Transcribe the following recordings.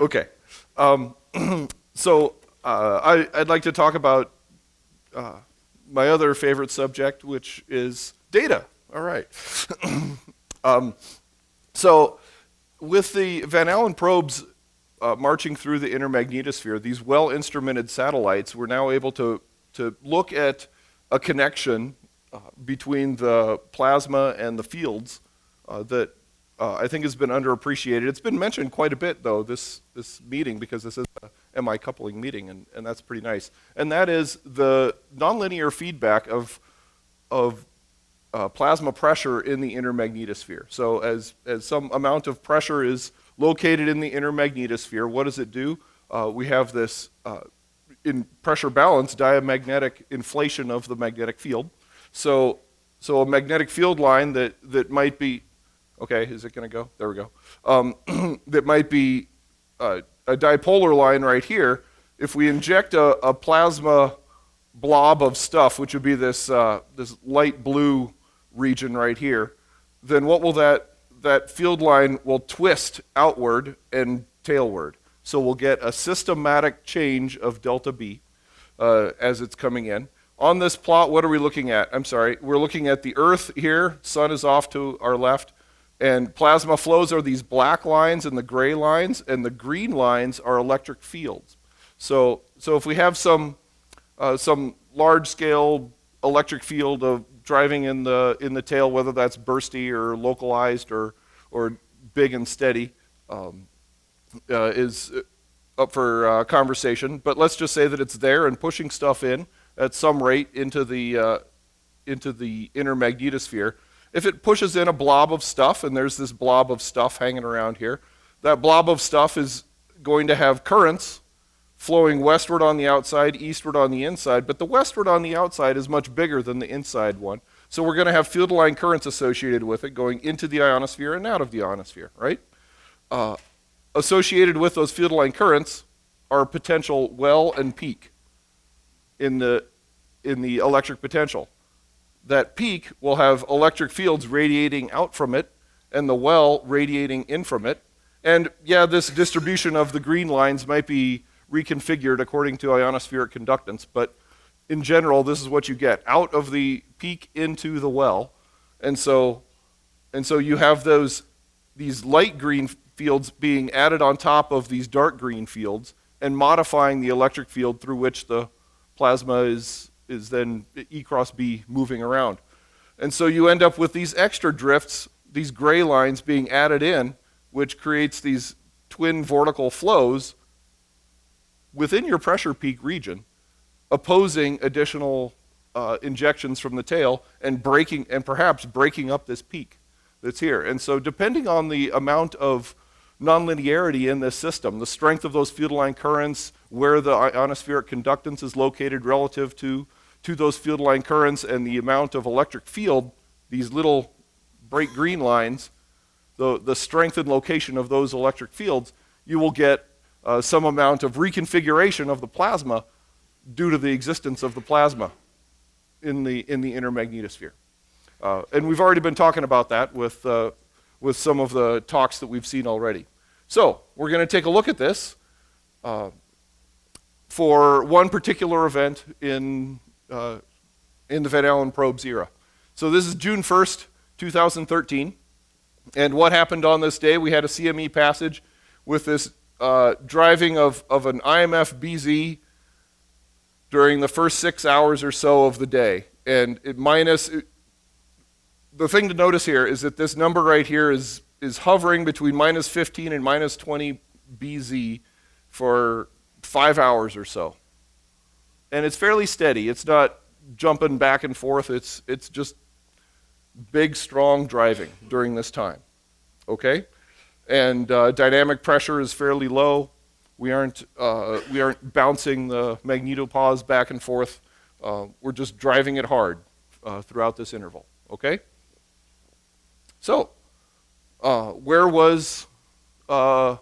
Okay. I'd like to talk about my other favorite subject, which is data. All right. um, so with the Van Allen probes marching through the inner magnetosphere, these well-instrumented satellites, we're now able to look at a connection between the plasma and the fields that I think has been underappreciated. It's been mentioned quite a bit, though, this meeting, because this is a MI coupling meeting, and that's pretty nice. And that is the nonlinear feedback of plasma pressure in the inner magnetosphere. So as some amount of pressure is located in the inner magnetosphere, what does it do? We have this, in pressure balance, diamagnetic inflation of the magnetic field. So a magnetic field line that might be, okay, is it going to go? There we go. That might be a dipolar line right here. If we inject a plasma blob of stuff, which would be this light blue region right here, then what will that field line will twist outward and tailward. So we'll get a systematic change of delta B as it's coming in. On this plot, what are we looking at? I'm sorry, we're looking at the Earth here. Sun is off to our left. And plasma flows are these black lines and the gray lines, and the green lines are electric fields. So if we have some large-scale electric field of driving in the tail, whether that's bursty or localized or big and steady, is up for conversation. But let's just say that it's there and pushing stuff in at some rate into the inner magnetosphere. If it pushes in a blob of stuff, and there's this blob of stuff hanging around here, that blob of stuff is going to have currents flowing westward on the outside, eastward on the inside, but the westward on the outside is much bigger than the inside one. So we're going to have field line currents associated with it going into the ionosphere and out of the ionosphere, right? Associated with those field line currents are potential well and peak in the electric potential. That peak will have electric fields radiating out from it and the well radiating in from it. And yeah, this distribution of the green lines might be reconfigured according to ionospheric conductance, but in general, this is what you get out of the peak into the well. And so you have these light green fields being added on top of these dark green fields and modifying the electric field through which the plasma is then E cross B moving around. And so you end up with these extra drifts, these gray lines being added in, which creates these twin vortical flows within your pressure peak region, opposing additional injections from the tail and perhaps breaking up this peak that's here. And so depending on the amount of nonlinearity in this system, the strength of those field line currents, where the ionospheric conductance is located relative to those field line currents, and the amount of electric field, these little bright green lines, the strength and location of those electric fields, you will get some amount of reconfiguration of the plasma due to the existence of the plasma in the inner magnetosphere. And we've already been talking about that with some of the talks that we've seen already. So we're going to take a look at this for one particular event in the Van Allen probes era. So this is June 1st, 2013. And what happened on this day? We had a CME passage with this driving of an IMF BZ during the first 6 hours or so of the day. And the thing to notice here is that this number right here is hovering between minus 15 and minus 20 BZ for 5 hours or so. And it's fairly steady. It's not jumping back and forth. It's just big, strong driving during this time. Okay? And dynamic pressure is fairly low. We aren't bouncing the magnetopause back and forth. We're just driving it hard throughout this interval. Okay? So, where was one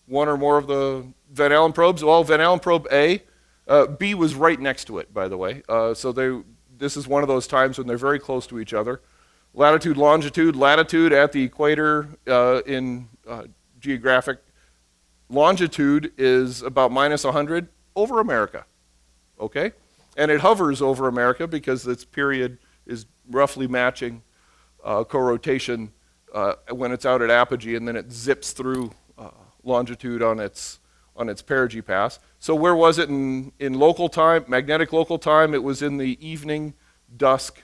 or more of the Van Allen probes? Well, Van Allen probe A, B was right next to it, by the way. This is one of those times when they're very close to each other. Latitude, longitude, latitude at the equator in geographic longitude is about minus 100 over America, okay? And it hovers over America because its period is roughly matching co-rotation when it's out at apogee, and then it zips through longitude on its perigee pass. So where was it in local time, magnetic local time? It was in the evening, dusk,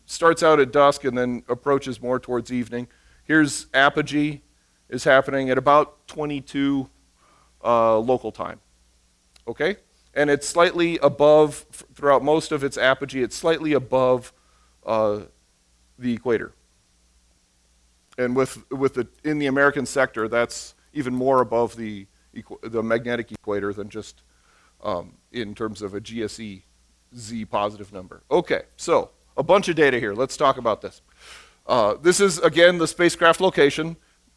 starts out at dusk and then approaches more towards evening. Here's apogee is happening at about 22 local time, okay? And it's slightly above, throughout most of its apogee, it's slightly above the equator. And in the American sector, that's even more above the magnetic equator than just in terms of a GSE Z positive number. Okay, so a bunch of data here. Let's talk about this. This is, again, the spacecraft location.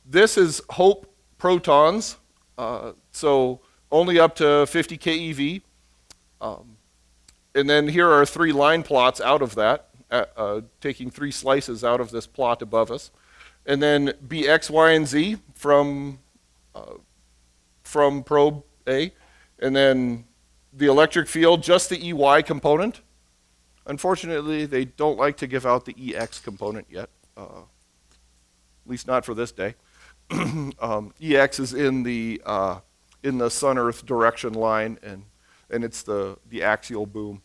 This is HOPE protons, so only up to 50 keV. And then here are 3 line plots out of that, taking 3 slices out of this plot above us. And then Bx, Y, and Z from probe A. And then the electric field, just the EY component. Unfortunately, they don't like to give out the EX component yet, at least not for this day. EX is in the Sun-Earth direction line, and it's the axial boom.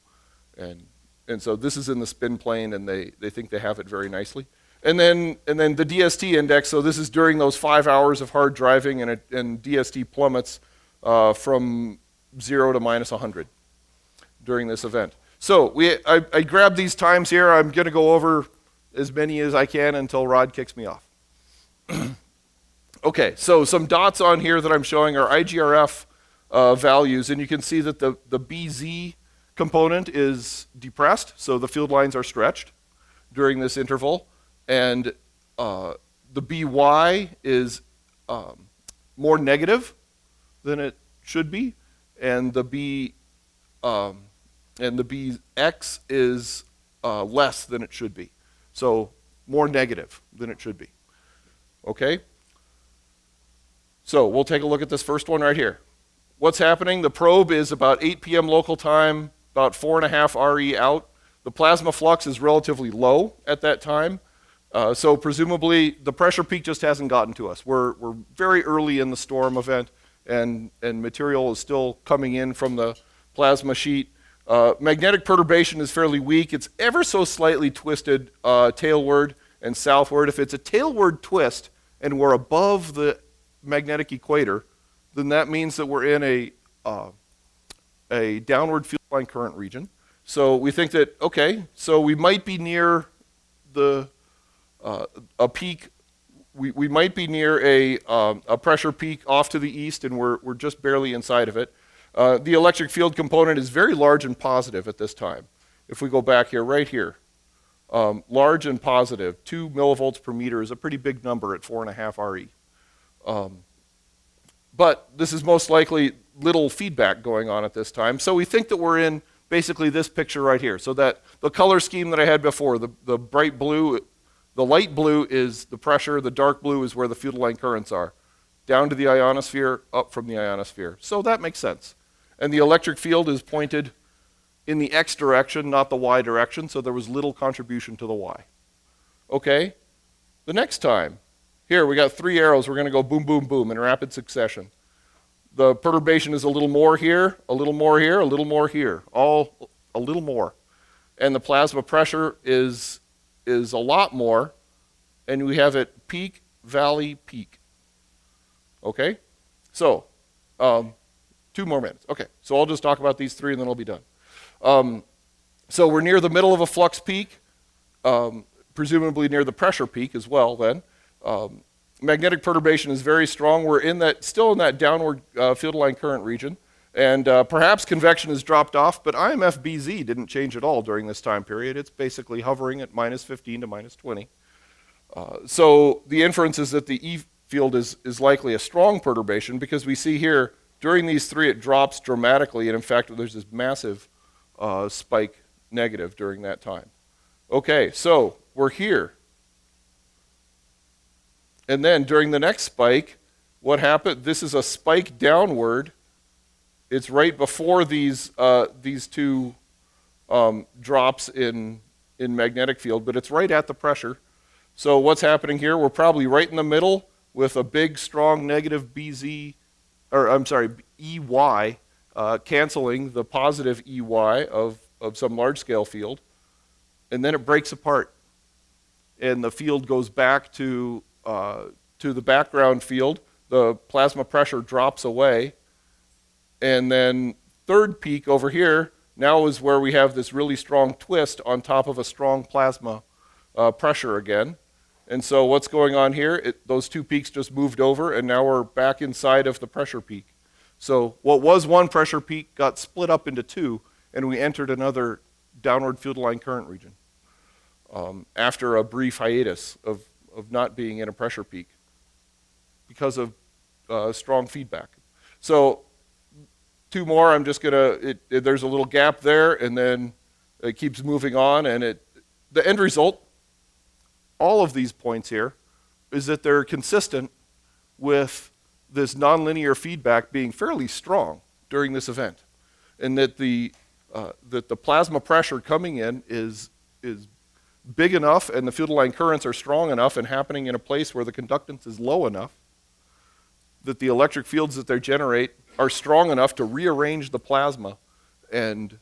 And so this is in the spin plane, and they think they have it very nicely. And then the DST index, so this is during those 5 hours of hard driving, and DST plummets from 0 to minus 100 during this event. So I grabbed these times here. I'm going to go over as many as I can until Rod kicks me off. Okay, so some dots on here that I'm showing are IGRF values, and you can see that the BZ component is depressed, so the field lines are stretched during this interval. And the BY is more negative than it should be, and the BX is less than it should be. So more negative than it should be. Okay? So we'll take a look at this first one right here. What's happening? The probe is about 8 p.m. local time, about 4.5 RE out. The plasma flux is relatively low at that time. So presumably the pressure peak just hasn't gotten to us. We're very early in the storm event, and material is still coming in from the plasma sheet. Magnetic perturbation is fairly weak. It's ever so slightly twisted tailward and southward. If it's a tailward twist and we're above the magnetic equator, then that means that we're in a downward field line current region. So we think that, okay, so we might be near a peak. We might be near a pressure peak off to the east, and we're just barely inside of it. The electric field component is very large and positive at this time. If we go back here, right here, large and positive, 2 millivolts per meter is a pretty big number at 4.5 RE. But this is most likely little feedback going on at this time. So we think that we're in basically this picture right here. So that the color scheme that I had before, the bright blue, the light blue is the pressure, the dark blue is where the field line currents are. Down to the ionosphere, up from the ionosphere. So that makes sense. And the electric field is pointed in the X direction, not the Y direction, so there was little contribution to the Y. Okay, the next time, here we got 3 arrows, we're going to go boom, boom, boom in rapid succession. The perturbation is a little more here, a little more here, a little more here, all a little more. And the plasma pressure is a lot more, and we have it peak, valley, peak. Okay, so 2 more minutes. Okay, so I'll just talk about these 3 and then I'll be done. So we're near the middle of a flux peak, presumably near the pressure peak as well then. Magnetic perturbation is very strong. We're still in that downward field line current region, and perhaps convection has dropped off, but IMF-BZ didn't change at all during this time period. It's basically hovering at minus 15 to minus 20. So the inference is that the E field is likely a strong perturbation, because we see here during these 3 it drops dramatically, and in fact there's this massive spike negative during that time. Okay, so we're here. And then during the next spike, what happened, this is a spike downward. It's right before these two drops in magnetic field, but it's right at the pressure. So what's happening here? We're probably right in the middle with a big, strong negative EY, canceling the positive EY of some large-scale field, and then it breaks apart, and the field goes back to the background field. The plasma pressure drops away, and then third peak over here now is where we have this really strong twist on top of a strong plasma pressure again. And so what's going on here? Those two peaks just moved over, and now we're back inside of the pressure peak. So what was one pressure peak got split up into two, and we entered another downward field line current region after a brief hiatus of not being in a pressure peak because of strong feedback. So two more, I'm just gonna, there's a little gap there, and then it keeps moving on, and the end result, all of these points here, is that they're consistent with this nonlinear feedback being fairly strong during this event, and that the plasma pressure coming in is big enough, and the field line currents are strong enough and happening in a place where the conductance is low enough that the electric fields that they generate are strong enough to rearrange the plasma and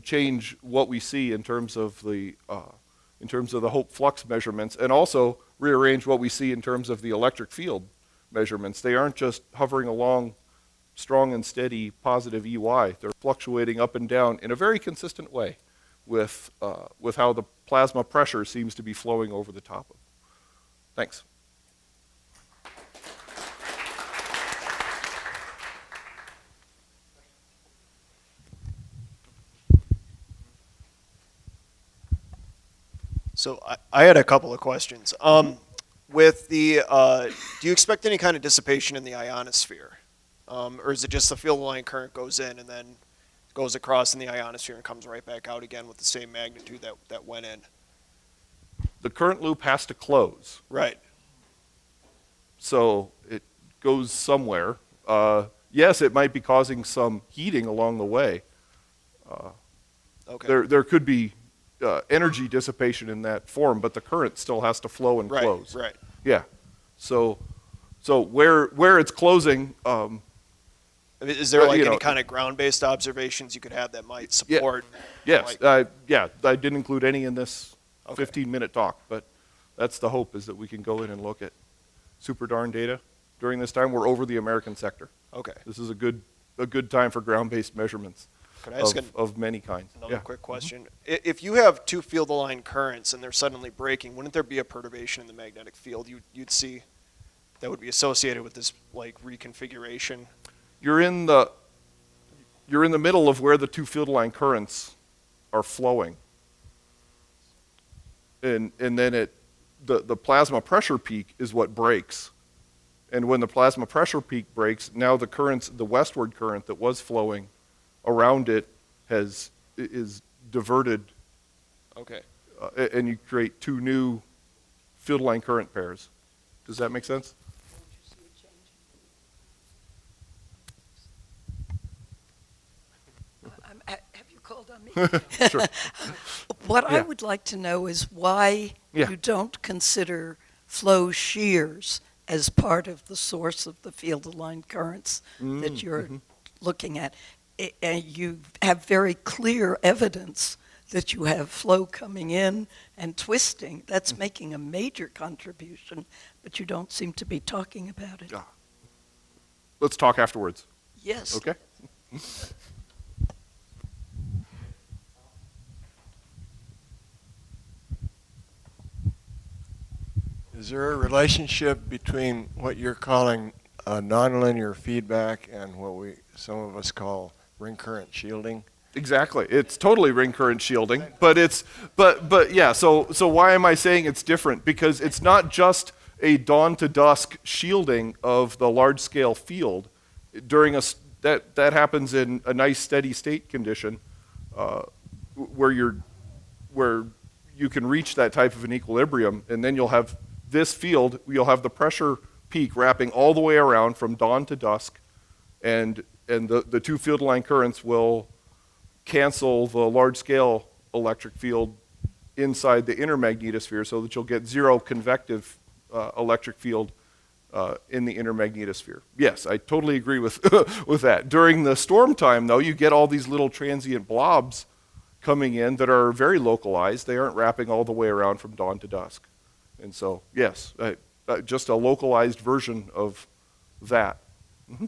change what we see in terms of the Hope flux measurements, and also rearrange what we see in terms of the electric field measurements. They aren't just hovering along strong and steady positive EY. They're fluctuating up and down in a very consistent way with how the plasma pressure seems to be flowing over the top of. Thanks. So I had a couple of questions. With the, do you expect any kind of dissipation in the ionosphere? Or is it just the field line current goes in and then goes across in the ionosphere and comes right back out again with the same magnitude that went in? The current loop has to close. Right. So it goes somewhere. Yes, it might be causing some heating along the way. Okay. There could be energy dissipation in that form, but the current still has to flow and close. Right. Yeah. So where it's closing. Is there like any kind of ground-based observations you could have that might support? Yes. Like, I didn't include any in this 15-minute talk, but that's the hope, is that we can go in and look at super darn data during this time. We're over the American sector. Okay. This is a good time for ground-based measurements. Could I ask of many kinds. Another quick question. If you have two field-aligned currents and they're suddenly breaking, wouldn't there be a perturbation in the magnetic field you'd see that would be associated with this like reconfiguration? You're in the middle of where the two field-aligned currents are flowing, and then the plasma pressure peak is what breaks. And when the plasma pressure peak breaks, now the westward current that was flowing around it is diverted. Okay. And you create two new field line current pairs. Does that make sense? Have you called on me? Sure. What I would like to know is why Yeah. you don't consider flow shears as part of the source of the field-aligned currents that you're looking at. And you have very clear evidence that you have flow coming in and twisting. That's making a major contribution, but you don't seem to be talking about it. Yeah. Let's talk afterwards. Yes. Okay. Is there a relationship between what you're calling nonlinear feedback and what some of us call ring current shielding? Exactly. It's totally ring current shielding, but yeah, so why am I saying it's different? Because it's not just a dawn to dusk shielding of the large scale field during that happens in a nice steady state condition where you can reach that type of an equilibrium, and then you'll have this field, you'll have the pressure peak wrapping all the way around from dawn to dusk, and the two field line currents will cancel the large-scale electric field inside the inner magnetosphere so that you'll get zero convective electric field in the inner magnetosphere. Yes, I totally agree with, with that. During the storm time, though, you get all these little transient blobs coming in that are very localized. They aren't wrapping all the way around from dawn to dusk. And so, yes, just a localized version of that. Mm-hmm.